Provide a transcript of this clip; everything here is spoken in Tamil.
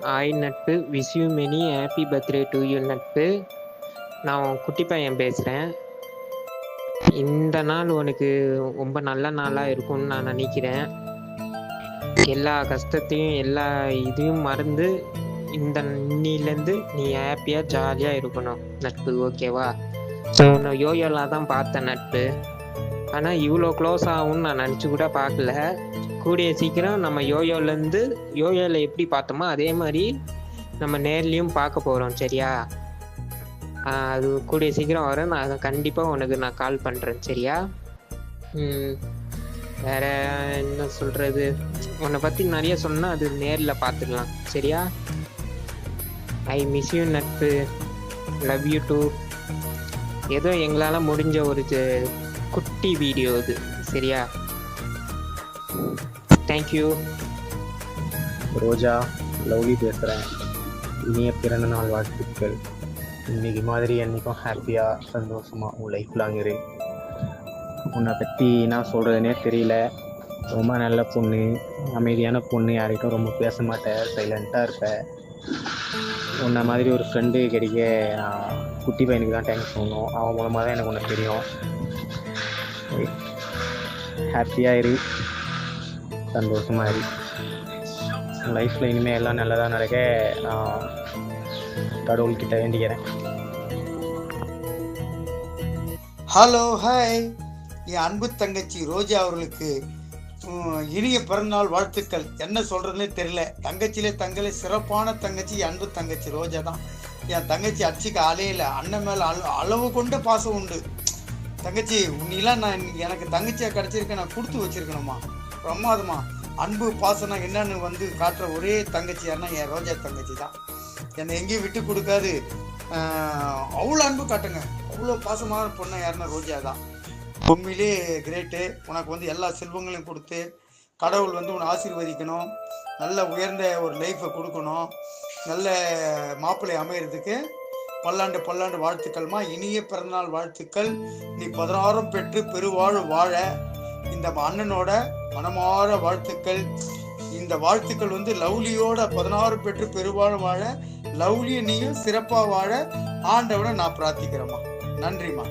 ஹாய் நட்பு, wish you many happy birthday to you நட்பு. நான் உன் குட்டி பையன் பேசுகிறேன். இந்த நாள் உனக்கு ரொம்ப நல்ல நாளாக இருக்கும்னு நான் நினைக்கிறேன். எல்லா கஷ்டத்தையும் எல்லா இதையும் மறந்து இன்னிலேருந்து நீ ஹாப்பியாக ஜாலியாக இருக்கணும் நட்பு, ஓகேவா? ஸோ நான் யோயோலாம் தான் பார்த்தேன் நட்பு, ஆனால் இவ்வளோ க்ளோஸ் ஆகும்னு நான் நினச்சி கூட பார்க்கல. கூடிய சீக்கிரம் நம்ம யோயோவில் எப்படி பார்த்தோமோ அதே மாதிரி நம்ம நேர்லேயும் பார்க்க போகிறோம், சரியா? அது கூடிய சீக்கிரம் வரும். நான் கண்டிப்பாக உனக்கு நான் கால் பண்ணுறேன், சரியா? வேற என்ன சொல்கிறது? உன்னை பற்றி நிறைய சொன்னால் அது நேரில் பார்த்துக்கலாம், சரியா? ஐ மிஸ் யூ நட்பு, லவ் யூ டூ. ஏதோ எங்களால் முடிஞ்ச ஒரு குட்டி வீடியோ இது, சரியா? தேங்க்யூ. ரோஜா, லவ்லி பேசுகிறேன். இனிய பிறந்த நாள் வாழ்த்துக்கள். இன்றைக்கி மாதிரி என்றைக்கும் ஹாப்பியாக சந்தோஷமாக உன் லைஃப் லாங் இரு. உன்னை பற்றி என்ன சொல்கிறதுனே தெரியல. ரொம்ப நல்ல பொண்ணு, அமைதியான பொண்ணு, யார்கிட்டும் ரொம்ப பேச மாட்டேன், சைலண்ட்டாக இருப்பேன். உன்னை மாதிரி ஒரு ஃப்ரெண்டு கிடைக்க நான் குட்டி பையனுக்கு தான் தேங்க்ஸ் சொல்லணும். அவன் மூலமாக தான் எனக்கு ஒன்று தெரியும். ஹாப்பியாக இரு, சந்தோஷமாக இரு. லைஃப்பில் இனிமேல் எல்லாம் நல்லதாக நடக்க நான் கடவுள்கிட்ட வேண்டிக்கிறேன். Hello, hi. என் அன்பு தங்கச்சி ரோஜா அவர்களுக்கு இனிய பிறந்தநாள் வாழ்த்துக்கள். என்ன சொல்கிறதுனே தெரியல. தங்கச்சியிலே சிறப்பான தங்கச்சி என் அன்பு தங்கச்சி ரோஜா தான். என் தங்கச்சி அடிச்சுக்க ஆளே இல்லை. அண்ணன் மேலே அளவு கொண்ட பாசம் உண்டு. தங்கச்சி உன்னெல்லாம் எனக்கு தங்கச்சியாக கிடச்சிருக்க நான் கொடுத்து வச்சிருக்கணுமா? பிரமாதமா அன்பு பாசம்னா என்னன்னு காட்டுற ஒரே தங்கச்சி யாருன்னா என் ரோஜா தங்கச்சி தான். என்னை எங்கேயும் விட்டு கொடுக்காது. அவ்வளோ அன்பு காட்டுங்க. அவ்வளோ பாசமான பொண்ணை யாருன்னா ரோஜா தான். உண்மையிலே கிரேட்டு. உனக்கு எல்லா செல்வங்களையும் கொடுத்து கடவுள் உன்னை ஆசீர்வதிக்கணும். நல்ல உயர்ந்த ஒரு லைஃப்பை கொடுக்கணும். நல்ல மாப்பிள்ளை அமைகிறதுக்கு பல்லாண்டு வாழ்த்துக்கள்மா. இனிய பிறந்தநாள் வாழ்த்துக்கள். நீ 16 பெற்று பெருவாழ் வாழ இந்த அண்ணனோட மனமாற வாழ்த்துக்கள். இந்த வாழ்த்துக்கள் லவ்லியோட 16 பெற்று பெருவாழ் வாழ, லவ்லியை நீயும் சிறப்பாக வாழ ஆண்டவனை நான் பிரார்த்திக்கிறேம்மா. நன்றிம்மா.